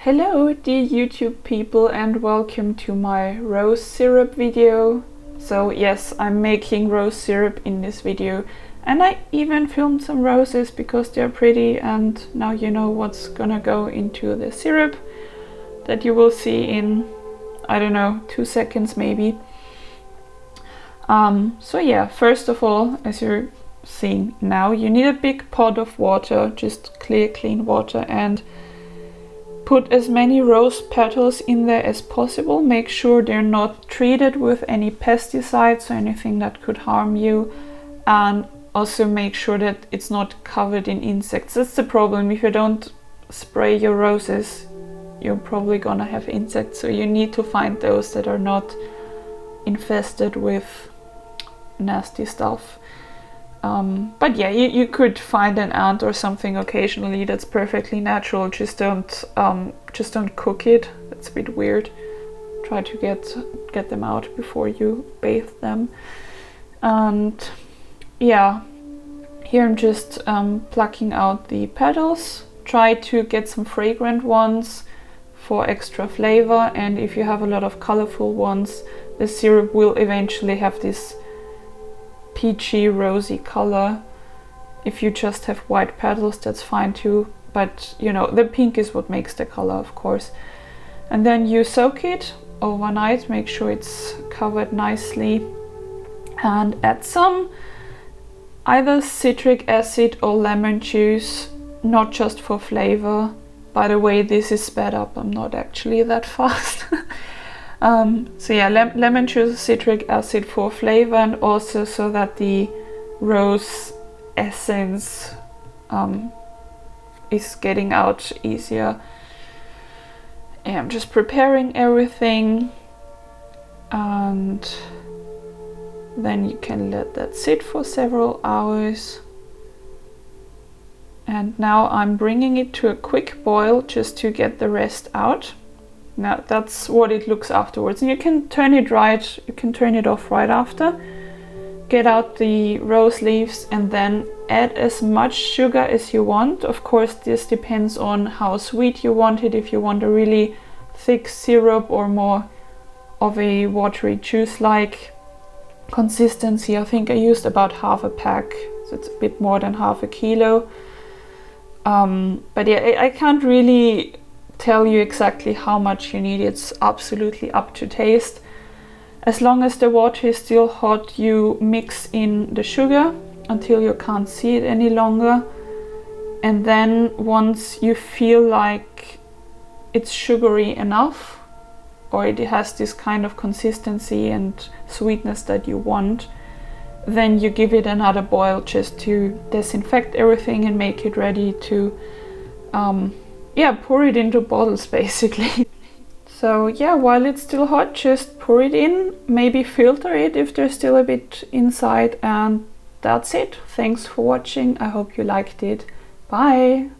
Hello dear YouTube people and welcome to my rose syrup video. So yes, I'm making rose syrup in this video and I even filmed some roses because they're pretty, and now you know what's gonna go into the syrup that you will see in, I don't know, 2 seconds maybe. So yeah, first of all, as you're seeing now, you need a big pot of water, just clear, clean water, and put as many rose petals in there as possible. Make sure they're not treated with any pesticides or anything that could harm you, and also make sure that it's not covered in insects. That's the problem. If you don't spray your roses, you're probably gonna have insects, so you need to find those that are not infested with nasty stuff. But yeah, you could find an ant or something occasionally. That's perfectly natural. Just don't cook it. That's a bit weird. Try to get them out before you bathe them. And yeah, here I'm just plucking out the petals. Try to get some fragrant ones for extra flavor, and if you have a lot of colorful ones, the syrup will eventually have this peachy rosy color. If you just have white petals, that's fine too, but you know, the pink is what makes the color, of course. And then you soak it overnight, make sure it's covered nicely, and add some either citric acid or lemon juice, not just for flavor. By the way, this is sped up, I'm not actually that fast. So yeah, lemon juice, citric acid for flavor, and also so that the rose essence is getting out easier. And I'm just preparing everything, and then you can let that sit for several hours. And now I'm bringing it to a quick boil just to get the rest out. Now that's what it looks afterwards, and you can turn it off right after. Get out the rose leaves and then add as much sugar as you want. Of course, this depends on how sweet you want it. If you want a really thick syrup or more of a watery juice-like consistency, I think I used about half a pack, so it's a bit more than half a kilo. But yeah, I can't really tell you exactly how much you need. It's absolutely up to taste. As long as the water is still hot, you mix in the sugar until you can't see it any longer, and then once you feel like it's sugary enough, or it has this kind of consistency and sweetness that you want, then you give it another boil just to disinfect everything and make it ready to yeah, pour it into bottles basically. So yeah, while it's still hot, just pour it in, maybe filter it if there's still a bit inside, and that's it. Thanks for watching. I hope you liked it. Bye!